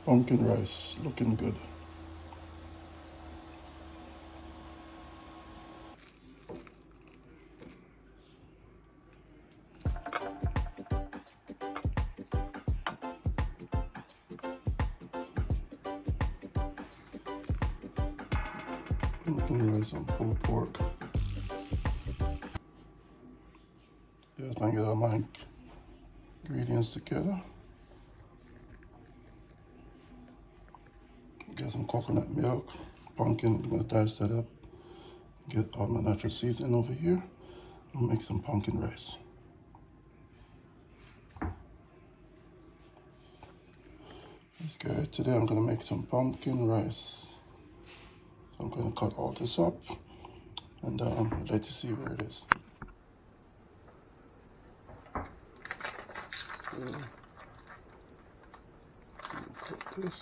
Pumpkin rice looking good. Pumpkin rice and pulled pork. Here's my get all my ingredients together. Get some coconut milk, pumpkin. I'm gonna dice that up. Get all my natural seasoning over here. I'll make some pumpkin rice. This guy today I'm gonna make some pumpkin rice. So I'm gonna cut all this up and let you see where it is. So, cut this.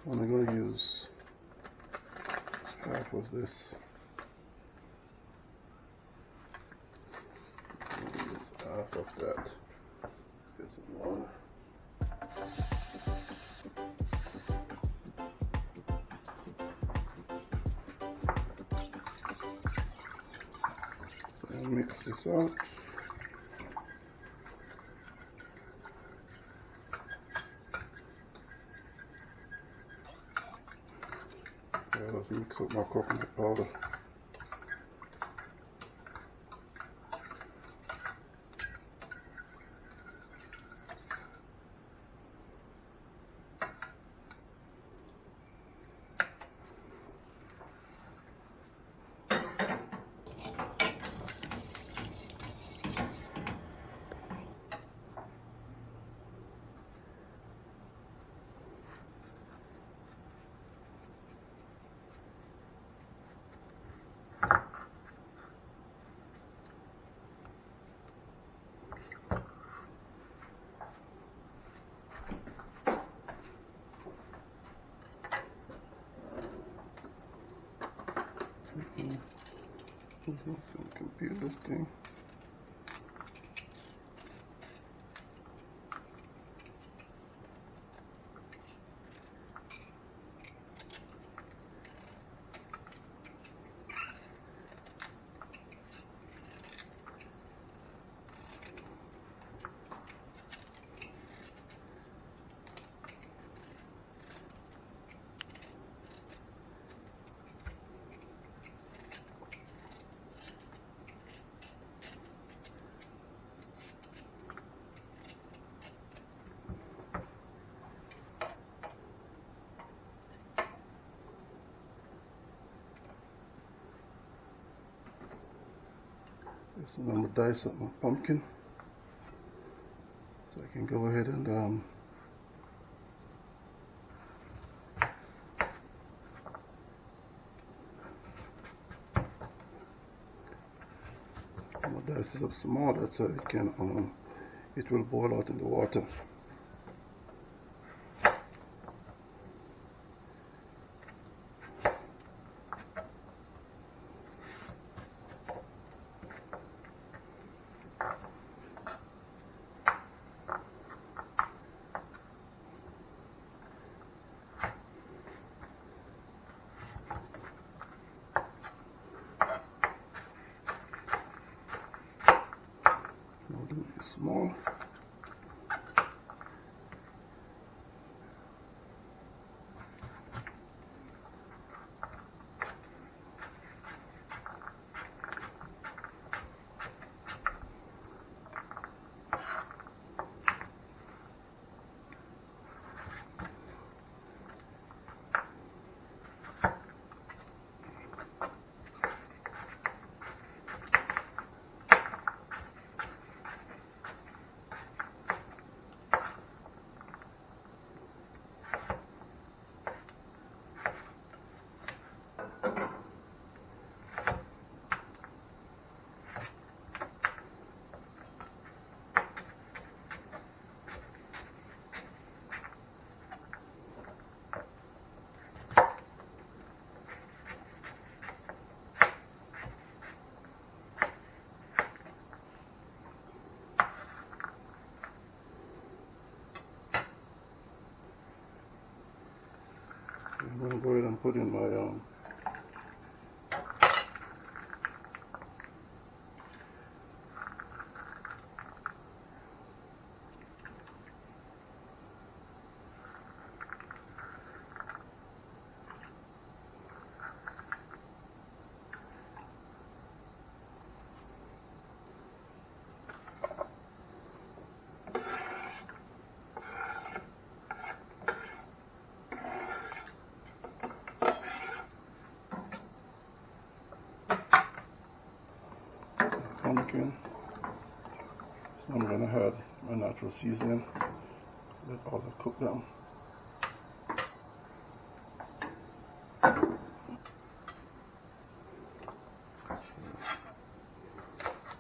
I'm going to use half of this. Use half of that. This is one. So I'll mix this out. Let's mix up my coconut powder. Compute this thing. So I'm going to dice up my pumpkin so I can go ahead and I'm going to dice it up smaller so it can it will boil out in the water. Small. going to go ahead and put in my pumpkin. So I'm going to add my natural seasoning. Let all that cook down.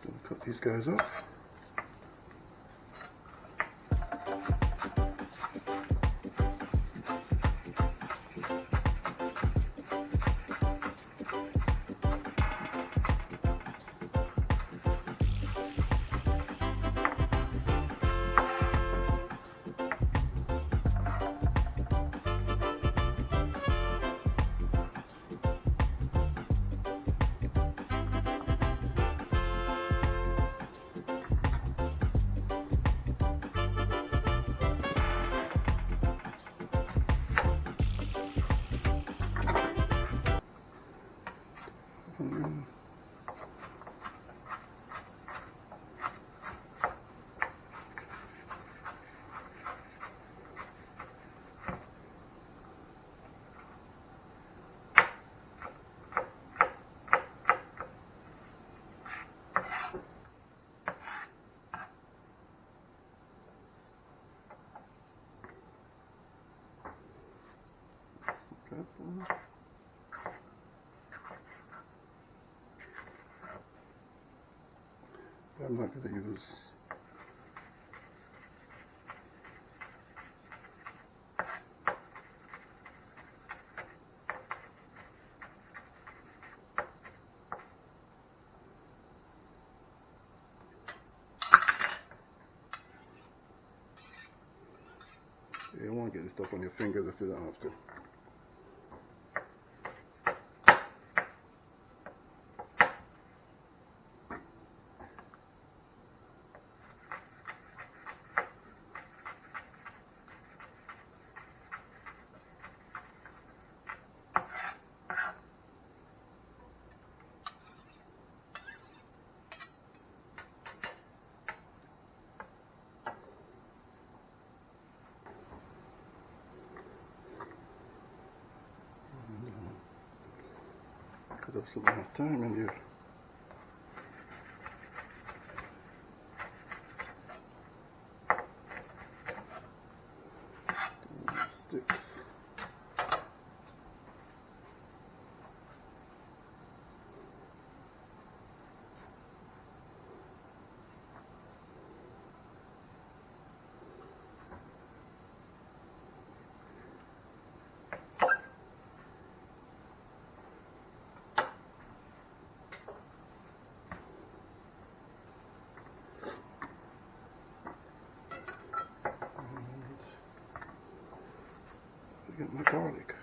Then cut these guys up. I'm not going to use you don't want to get this stuff on your fingers if you don't have to. Cut up some more time in here. Sticks. Forget my garlic.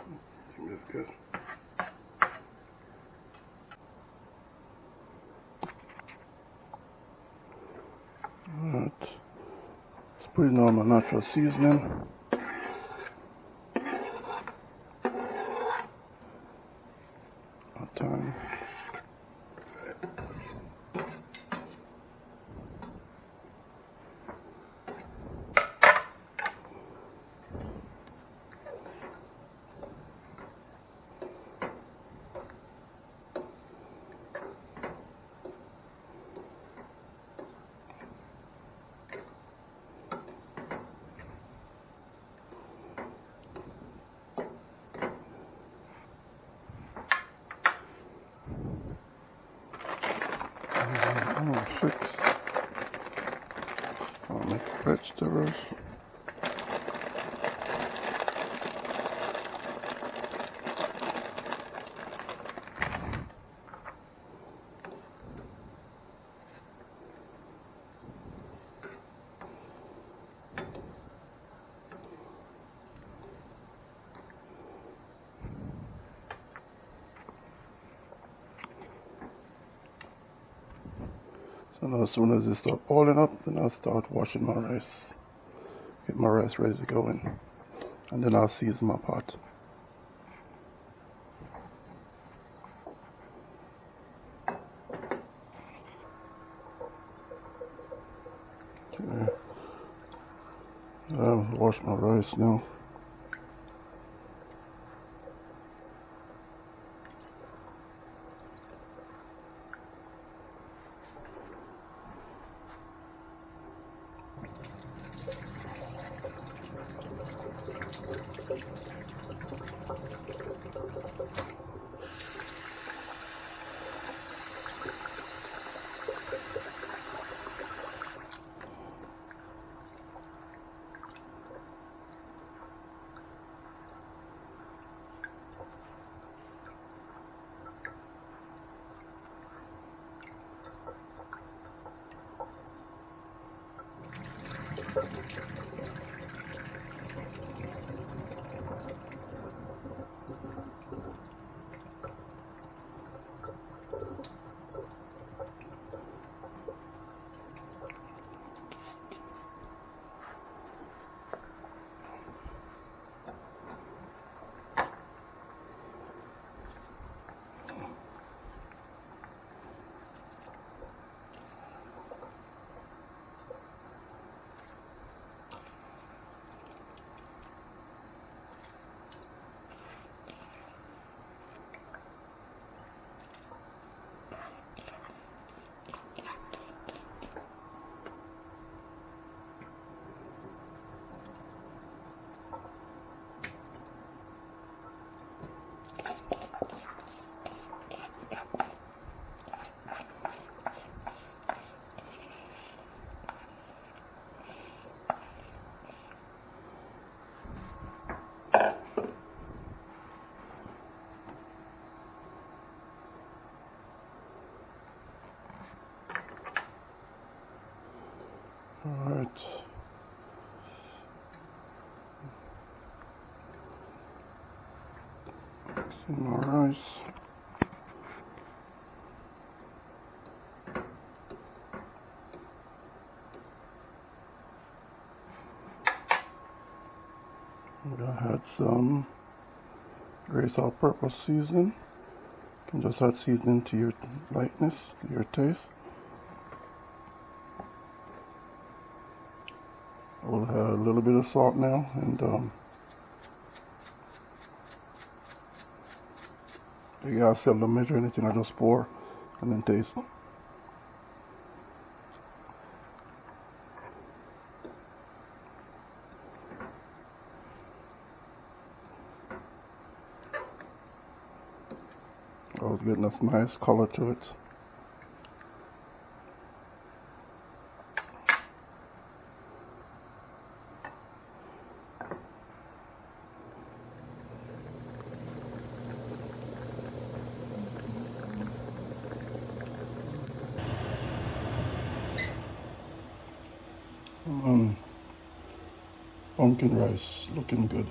I think that's good. Alright, let's Putting on my natural seasoning. Thyme. Fix. I'll make vegetables. So now as soon as it starts boiling up, then I'll start washing my rice. Get my rice ready to go in. And then I'll season my pot. Okay. I'll wash my rice now. Alright. Mixing my rice. I'm gonna add some Grace all-purpose seasoning. You can just add seasoning to your likeness, your taste. We'll add a little bit of salt now, and I seldom measure anything. I just pour and then taste. I was getting a nice color to it. Pumpkin rice looking good.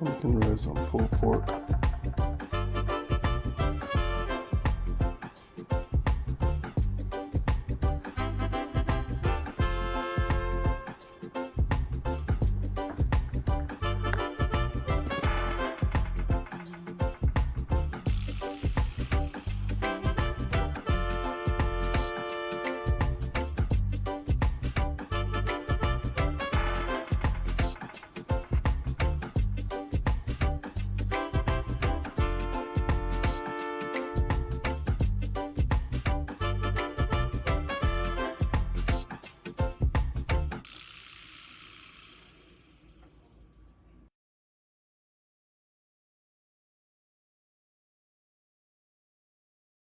Pumpkin rice on pulled pork.